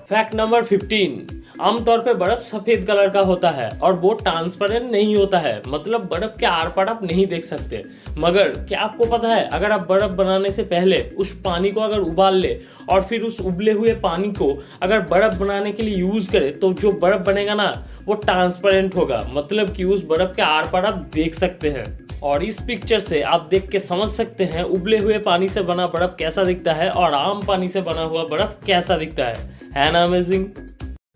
Fact number 15। आमतौर पे बर्फ सफेद कलर का होता है और वो ट्रांसपेरेंट नहीं होता है, मतलब बर्फ के आर पार आप नहीं देख सकते। मगर क्या आपको पता है, अगर आप बर्फ बनाने से पहले उस पानी को अगर उबाल ले और फिर उस उबले हुए पानी को अगर बर्फ बनाने के लिए यूज करे तो जो बर्फ बनेगा ना वो ट्रांसपेरेंट होगा, मतलब कि उस बर्फ के आर पार आप देख सकते हैं। और इस पिक्चर से आप देख के समझ सकते हैं उबले हुए पानी से बना बर्फ कैसा दिखता है और आम पानी से बना हुआ बर्फ कैसा दिखता है ना अमेजिंग।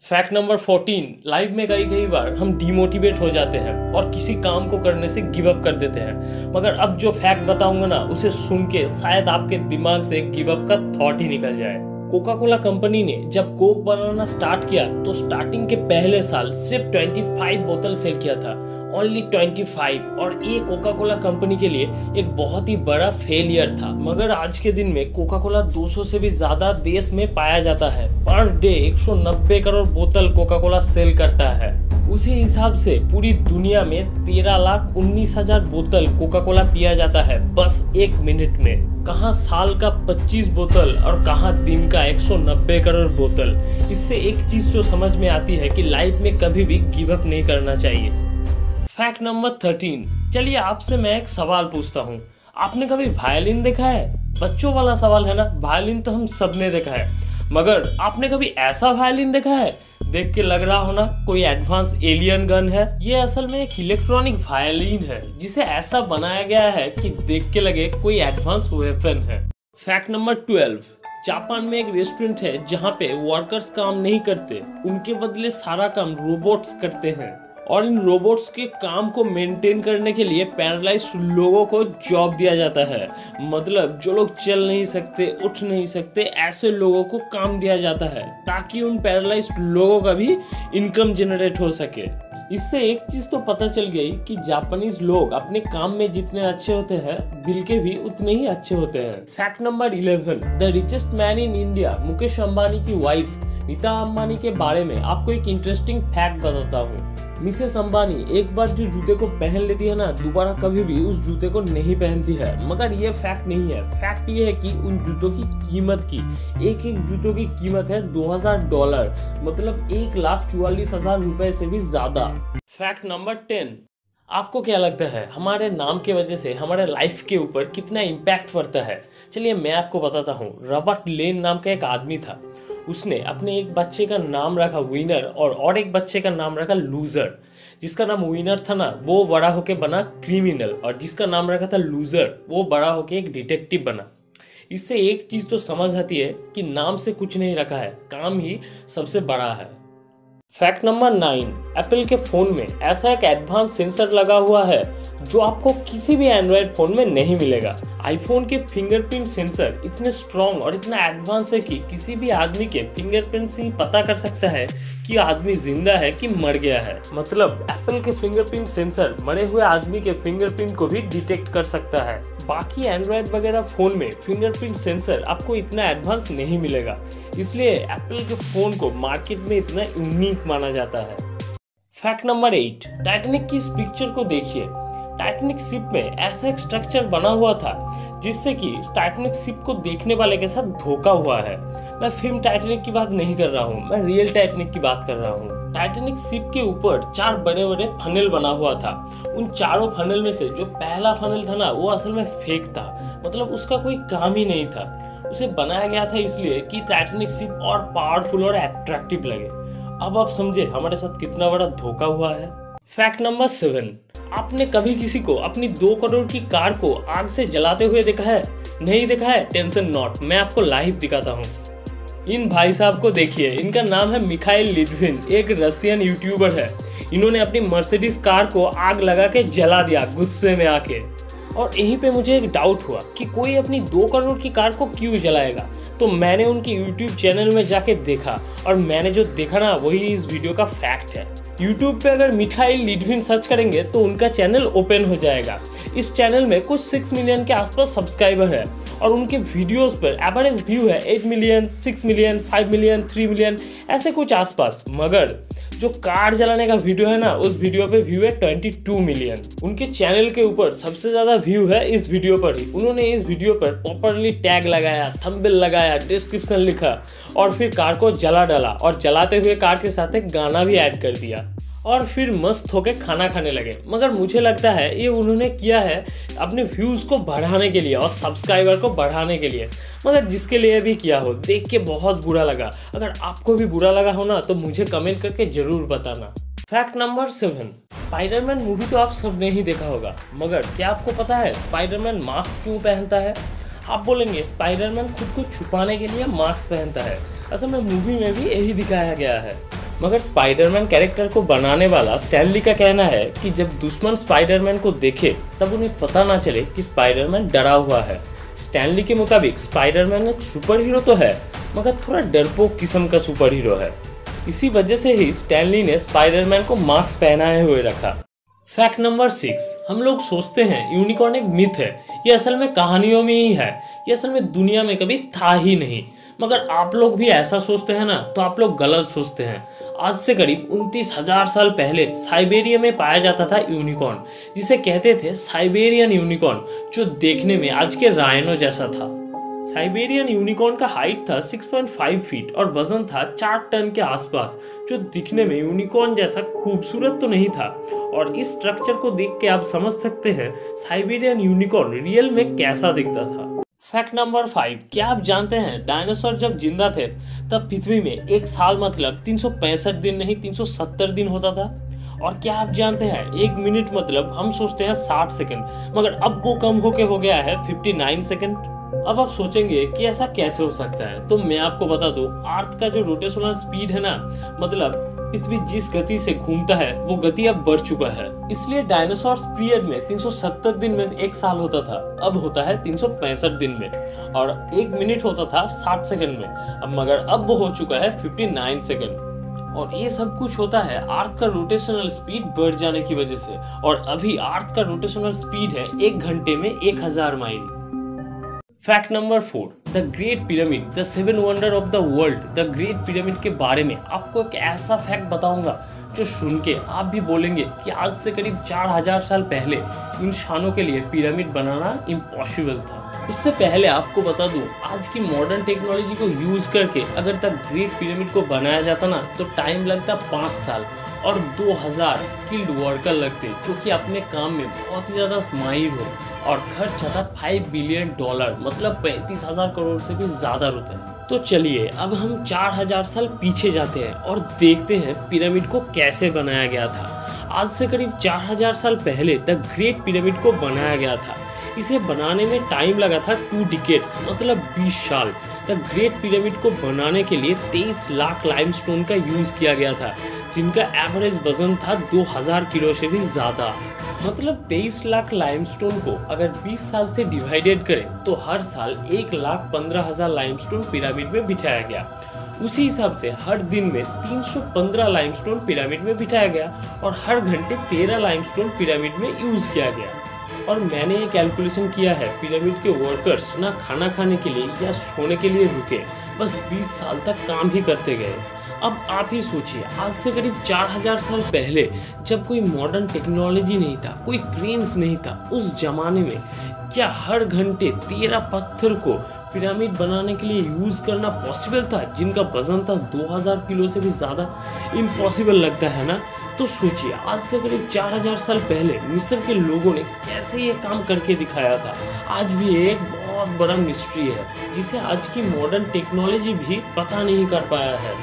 Fact number 14। लाइफ में कई बार हम डिमोटिवेट हो जाते हैं और किसी काम को करने से गिव अप कर देते हैं, मगर अब जो फैक्ट बताऊंगा ना उसे सुन के शायद आपके दिमाग से गिव अप का थॉट ही निकल जाए। कोका कोला कंपनी ने जब कोक बनाना स्टार्ट किया तो स्टार्टिंग के पहले साल सिर्फ 25 बोतल सेल किया था, ओनली 25, और ये कोका कोला कंपनी के लिए एक बहुत ही बड़ा फेलियर था। मगर आज के दिन में कोका कोला 200 से भी ज्यादा देश में पाया जाता है। पर डे 190 करोड़ बोतल कोका कोला सेल करता है। उसी हिसाब से पूरी दुनिया में 13,19,000 बोतल कोका कोला पिया जाता है बस 1 मिनट में। कहाँ साल का 25 बोतल और कहाँ दिन का 190 करोड़ बोतल। इससे एक चीज जो समझ में आती है कि लाइफ में कभी भी गिव अप नहीं करना चाहिए। Fact number 13। चलिए आपसे मैं एक सवाल पूछता हूँ, आपने कभी वायलिन देखा है? बच्चों वाला सवाल है ना, वायलिन तो हम सबने देखा है, मगर आपने कभी ऐसा वायलिन देखा है? देख के लग रहा हो ना कोई एडवांस एलियन गन है। ये असल में एक इलेक्ट्रॉनिक वायलिन है जिसे ऐसा बनाया गया है कि देख के लगे कोई एडवांस वेपन है। Fact number 12। जापान में एक रेस्टोरेंट है जहाँ पे वर्कर्स काम नहीं करते, उनके बदले सारा काम रोबोट्स करते हैं, और इन रोबोट्स के काम को मेंटेन करने के लिए पैरालाइज्ड लोगों को जॉब दिया जाता है। मतलब जो लोग चल नहीं सकते, उठ नहीं सकते, ऐसे लोगों को काम दिया जाता है ताकि उन पैरालाइज्ड लोगों का भी इनकम जनरेट हो सके। इससे एक चीज तो पता चल गई कि जापानीज लोग अपने काम में जितने अच्छे होते हैं दिल के भी उतने ही अच्छे होते हैं। Fact number 11। The richest man in India Mukesh Ambani की वाइफ नीता अंबानी के बारे में आपको एक इंटरेस्टिंग फैक्ट बताता हूँ। मिसेस अंबानी एक बार जो जूते को पहन लेती है ना, दोबारा कभी भी उस जूते को नहीं पहनती है। मगर ये फैक्ट नहीं है, फैक्ट ये है कि उन जूतों की कीमत की एक जूतों की कीमत है $2000, मतलब 1,44,000 रुपए से भी ज्यादा। Fact number 10। आपको क्या लगता है हमारे नाम के वजह से हमारे लाइफ के ऊपर कितना इम्पैक्ट पड़ता है? चलिए मैं आपको बताता हूँ। रॉबर्ट लेन नाम का एक आदमी था, उसने अपने एक बच्चे का नाम रखा विनर और एक बच्चे का नाम रखा लूजर। जिसका नाम विनर था ना वो बड़ा होके बना क्रिमिनल, और जिसका नाम रखा था लूजर वो बड़ा होके एक डिटेक्टिव बना। इससे एक चीज तो समझ आती है कि नाम से कुछ नहीं रखा है, काम ही सबसे बड़ा है। Fact number 9। एप्पल के फोन में ऐसा एक एडवांस सेंसर लगा हुआ है जो आपको किसी भी एंड्रॉयड फोन में नहीं मिलेगा। आईफोन के फिंगरप्रिंट सेंसर इतने स्ट्रॉन्ग और इतना एडवांस है कि किसी भी आदमी के फिंगरप्रिंट से ही पता कर सकता है कि आदमी जिंदा है कि मर गया है। मतलब एप्पल के फिंगरप्रिंट सेंसर मरे हुए आदमी के फिंगरप्रिंट को भी डिटेक्ट कर सकता है। बाकी एंड्रॉयड वगैरह फोन में फिंगरप्रिंट सेंसर आपको इतना एडवांस नहीं मिलेगा, इसलिए एप्पल के फोन को मार्केट में इतना यूनिक माना जाता है। Fact number 8। टाइटैनिक की इस पिक्चर को देखिए। टाइटैनिक शिप में ऐसा एक स्ट्रक्चर बना हुआ था जिससे कि टाइटैनिक शिप को देखने वाले के साथ धोखा हुआ है। मैं फिल्म टाइटैनिक की बात नहीं कर रहा हूँ, मैं रियल टाइटैनिक की बात कर रहा हूँ। टाइटैनिक शिप के ऊपर 4 बड़े बड़े फनल बना हुआ था। उन चारों फनल में से जो पहला फनल था ना वो असल में फेक था, मतलब उसका कोई काम ही नहीं था। उसे बनाया गया था इसलिए कि टाइटैनिक शिप और पावरफुल और अट्रैक्टिव लगे। अब आप समझे हमारे साथ कितना बड़ा धोखा हुआ है। Fact number 7। आपने कभी किसी को अपनी 2 करोड़ की कार को आग से जलाते हुए देखा है? नहीं देखा है? टेंशन नॉट, मैं आपको लाइव दिखाता हूँ। इन भाई साहब को देखिए, इनका नाम है मिखाइल लिटविन, एक रशियन यूट्यूबर है। इन्होंने अपनी मर्सिडीज कार को आग लगा के जला दिया गुस्से में आके। और यहीं पे मुझे एक डाउट हुआ कि कोई अपनी 2 करोड़ की कार को क्यों जलाएगा। तो मैंने उनके यूट्यूब चैनल में जाके देखा और मैंने जो देखा ना वही इस वीडियो का फैक्ट है। यूट्यूब पे अगर मिखाइल लिटविन सर्च करेंगे तो उनका चैनल ओपन हो जाएगा। इस चैनल में कुछ 6 मिलियन के आसपास सब्सक्राइबर है और उनके वीडियोस पर एवरेज व्यू है 8 मिलियन, 6 मिलियन, 5 मिलियन, 3 मिलियन, ऐसे कुछ आसपास। मगर जो कार जलाने का वीडियो है ना, उस वीडियो पे व्यू है 22 मिलियन। उनके चैनल के ऊपर सबसे ज्यादा व्यू है इस वीडियो पर ही। उन्होंने इस वीडियो पर प्रॉपरली टैग लगाया, थंबनेल लगाया, डिस्क्रिप्शन लिखा और फिर कार को जला डाला और जलाते हुए कार के साथ एक गाना भी ऐड कर दिया और फिर मस्त होके खाना खाने लगे। मगर मुझे लगता है ये उन्होंने किया है अपने व्यूज़ को बढ़ाने के लिए और सब्सक्राइबर को बढ़ाने के लिए। मगर जिसके लिए भी किया हो, देख के बहुत बुरा लगा। अगर आपको भी बुरा लगा हो ना तो मुझे कमेंट करके ज़रूर बताना। फैक्ट नंबर 7, स्पाइडरमैन मूवी तो आप सब ने ही देखा होगा, मगर क्या आपको पता है स्पाइडरमैन मास्क क्यों पहनता है? आप बोलेंगे स्पाइडरमैन खुद को छुपाने के लिए मास्क पहनता है। असल में मूवी में भी यही दिखाया गया है। मगर स्पाइडरमैन कैरेक्टर को बनाने वाला स्टैन ली का कहना है कि जब दुश्मन स्पाइडरमैन को देखे तब उन्हें पता ना चले कि स्पाइडरमैन डरा हुआ है। स्टैन ली के मुताबिक स्पाइडरमैन एक सुपर हीरो तो है, मगर थोड़ा डरपोक किस्म का सुपर हीरो है। इसी वजह से ही स्टैन ली ने स्पाइडरमैन को मास्क पहनाए हुए रखा। फैक्ट नंबर 6, हम लोग सोचते हैं यूनिकॉर्न एक मिथ है। ये असल में कहानियों में ही है, ये असल में दुनिया में कभी था ही नहीं। मगर आप लोग भी ऐसा सोचते हैं ना, तो आप लोग गलत सोचते हैं। आज से करीब 29,000 साल पहले साइबेरिया में पाया जाता था यूनिकॉर्न, जिसे कहते थे साइबेरियन यूनिकॉर्न, जो देखने में आज के राइनो जैसा था। साइबेरियन यूनिकॉर्न का हाइट था 6.5 फीट और वजन था 4 टन के आसपास, जो दिखने में यूनिकॉर्न जैसा खूबसूरत तो नहीं था। और इस स्ट्रक्चर को देख के आप समझ सकते हैं साइबेरियन यूनिकॉर्न रियल में कैसा दिखता था। फैक्ट नंबर 5, क्या आप जानते हैं डायनासोर जब जिंदा थे तब पृथ्वी में एक साल मतलब 365 दिन नहीं 370 दिन होता था? और क्या आप जानते हैं 1 मिनट मतलब हम सोचते हैं 60 सेकंड, मगर अब वो कम होके हो गया है 59 सेकंड। अब आप सोचेंगे कि ऐसा कैसे हो सकता है, तो मैं आपको बता दूं, अर्थ का जो रोटेशनल स्पीड है ना, मतलब पृथ्वी जिस गति से घूमता है वो गति अब बढ़ चुका है। इसलिए डायनासोर पीरियड में 370 दिन में एक साल होता था, अब होता है 365 दिन में। और 1 मिनट होता था 60 सेकंड में, अब मगर अब वो हो चुका है 59 सेकंड। और ये सब कुछ होता है अर्थ का रोटेशनल स्पीड बढ़ जाने की वजह से। और अभी अर्थ का रोटेशनल स्पीड है 1 घंटे में 1000 mile. Fact number 4, the great pyramid, the 7 wonder of the world. The great pyramid के बारे में आपको एक ऐसा फैक्ट बताऊंगा जो सुन के आप भी बोलेंगे कि आज से करीब 4000 साल पहले इंसानों के लिए पिरामिड बनाना इम्पॉसिबल था। उससे पहले आपको बता दूं, आज की मॉडर्न टेक्नोलॉजी को यूज करके अगर द ग्रेट पिरामिड को बनाया जाता ना तो टाइम लगता 5 साल और 2000 स्किल्ड वर्कर लगते, जो कि अपने काम में बहुत ही ज्यादा माहिर हो। और खर्च आता $5 बिलियन, मतलब 35,000 करोड़ से भी ज्यादा रुपए। तो चलिए अब हम 4000 साल पीछे जाते हैं और देखते हैं पिरामिड को कैसे बनाया गया था। आज से करीब 4000 साल पहले द ग्रेट पिरामिड को बनाया गया था। इसे बनाने में टाइम लगा था 2 डिकेड्स, मतलब 20 साल। द ग्रेट पिरामिड को बनाने के लिए 23 लाख लाइमस्टोन का यूज किया गया था, जिनका एवरेज वजन था 2000 किलो से भी ज्यादा। मतलब 23 लाख लाइमस्टोन को अगर 20 साल से डिवाइडेड करें तो हर साल 1,15,000 लाइमस्टोन पिरामिड में बिठाया गया। उसी हिसाब से हर दिन में 315 लाइमस्टोन पिरामिड में बिठाया गया और हर घंटे 13 लाइमस्टोन पिरामिड में यूज किया गया। और मैंने ये कैलकुलेशन किया है, पिरामिड के वर्कर्स ना खाना खाने के लिए या सोने के लिए रुके, बस 20 साल तक काम ही करते गए। अब आप ही सोचिए, आज से करीब 4000 साल पहले जब कोई मॉडर्न टेक्नोलॉजी नहीं था, कोई क्रेन्स नहीं था, उस जमाने में क्या हर घंटे 13 पत्थर को पिरामिड बनाने के लिए यूज करना पॉसिबल था, जिनका वजन था 2000 किलो से भी ज्यादा? इम्पॉसिबल लगता है ना। तो सोचिए, आज से करीब 4000 साल पहले मिस्र के लोगों ने कैसे ये काम करके दिखाया था। आज भी एक बहुत बड़ा मिस्ट्री है, जिसे आज की मॉडर्न टेक्नोलॉजी भी पता नहीं कर पाया है।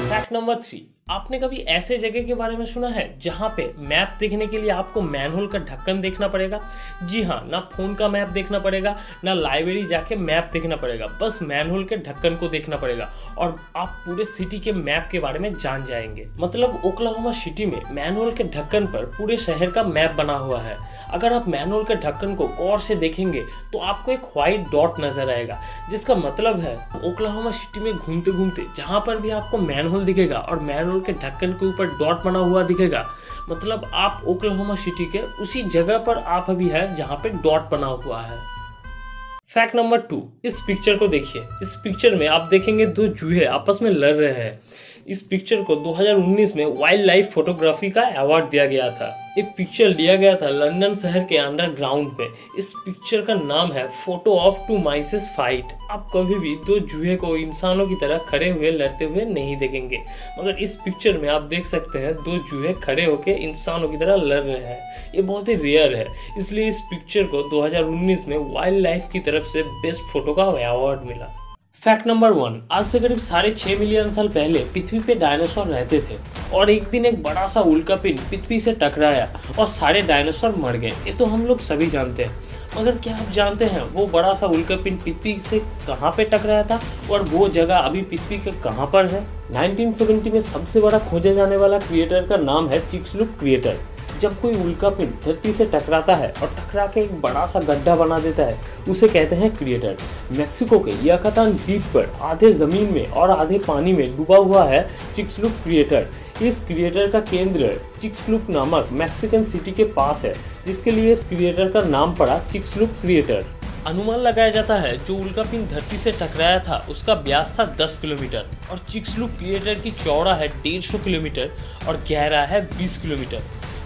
फैक्ट नंबर 3, आपने कभी ऐसे जगह के बारे में सुना है जहां पे मैप देखने के लिए आपको मैनहोल का ढक्कन देखना पड़ेगा? जी हाँ, ना फोन का मैप देखना पड़ेगा, ना लाइब्रेरी जाके मैप देखना पड़ेगा, बस मैनहोल के ढक्कन को देखना पड़ेगा और आप पूरे सिटी के मैप के बारे में जान जाएंगे। मतलब ओक्लाहोमा सिटी में मैनहोल के ढक्कन पर पूरे शहर का मैप बना हुआ है। अगर आप मैनहोल के ढक्कन को गौर से देखेंगे तो आपको एक व्हाइट डॉट नजर आएगा, जिसका मतलब है ओक्लाहोमा सिटी में घूमते घूमते जहां पर भी आपको मैनहोल दिखेगा और मैनहोल के ढक्कन के ऊपर डॉट बना हुआ दिखेगा, मतलब आप ओक्लाहोमा सिटी के उसी जगह पर आप अभी हैं जहां पे डॉट बना हुआ है। फैक्ट नंबर 2, इस पिक्चर को देखिए। इस पिक्चर में आप देखेंगे 2 चूहे आपस में लड़ रहे हैं। इस पिक्चर को 2019 में वाइल्ड लाइफ फोटोग्राफी का अवार्ड दिया गया था। ये पिक्चर लिया गया था लंदन शहर के अंडरग्राउंड में। इस पिक्चर का नाम है फोटो ऑफ टू माइसेस फाइट। आप कभी भी दो चूहे को इंसानों की तरह खड़े हुए लड़ते हुए नहीं देखेंगे, मगर इस पिक्चर में आप देख सकते हैं दो चूहे खड़े होकर इंसानों की तरह लड़ रहे हैं। ये बहुत ही रेयर है, इसलिए इस पिक्चर को 2019 में वाइल्ड लाइफ की तरफ से बेस्ट फोटो का अवार्ड मिला। फैक्ट नंबर 1, आज से करीब 6.5 मिलियन साल पहले पृथ्वी पे डायनासोर रहते थे और एक दिन एक बड़ा सा उल्कापिंड पृथ्वी से टकराया और सारे डायनासोर मर गए। ये तो हम लोग सभी जानते हैं, मगर क्या आप जानते हैं वो बड़ा सा उल्कापिंड पृथ्वी से कहाँ पे टकराया था और वो जगह अभी पृथ्वी के कहाँ पर है? 1970 में सबसे बड़ा खोजे जाने वाला क्रिएटर का नाम है चिक्सलूप क्रिएटर। जब कोई उल्कापिंड धरती से टकराता है और टकरा के एक बड़ा सा गड्ढा बना देता है, उसे कहते हैं क्रिएटर। मेक्सिको के युकातान द्वीप पर आधे जमीन में और आधे पानी में डूबा हुआ है चिक्सलूप क्रिएटर। इस क्रिएटर का केंद्र चिक्सलूप नामक मैक्सिकन सिटी के पास है, जिसके लिए इस क्रिएटर का नाम पड़ा चिक्सलूप क्रिएटर। अनुमान लगाया जाता है जो उल्कापिंड धरती से टकराया था उसका व्यास था 10 किलोमीटर और चिक्सलूप क्रिएटर की चौड़ा है 150 किलोमीटर और गहरा है 20 किलोमीटर।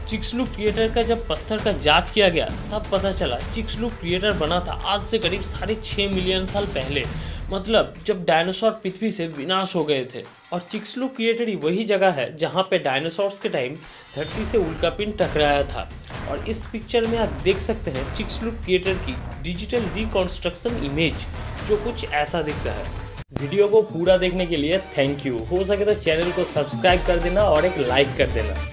चिक्सलूप क्रिएटर का जब पत्थर का जांच किया गया तब पता चला चिक्सलूप क्रिएटर बना था आज से करीब 6.5 मिलियन साल पहले, मतलब जब डायनासोर पृथ्वी से विनाश हो गए थे। और चिक्सलूप क्रिएटर ही वही जगह है जहां पे डायनासोर्स के टाइम धरती से उल्कापिंड टकराया था। और इस पिक्चर में आप देख सकते हैं चिक्सलूप क्रिएटर की डिजिटल रिकॉन्स्ट्रक्शन इमेज, जो कुछ ऐसा दिख रहा है। वीडियो को पूरा देखने के लिए थैंक यू। हो सके तो चैनल को सब्सक्राइब कर देना और एक लाइक कर देना।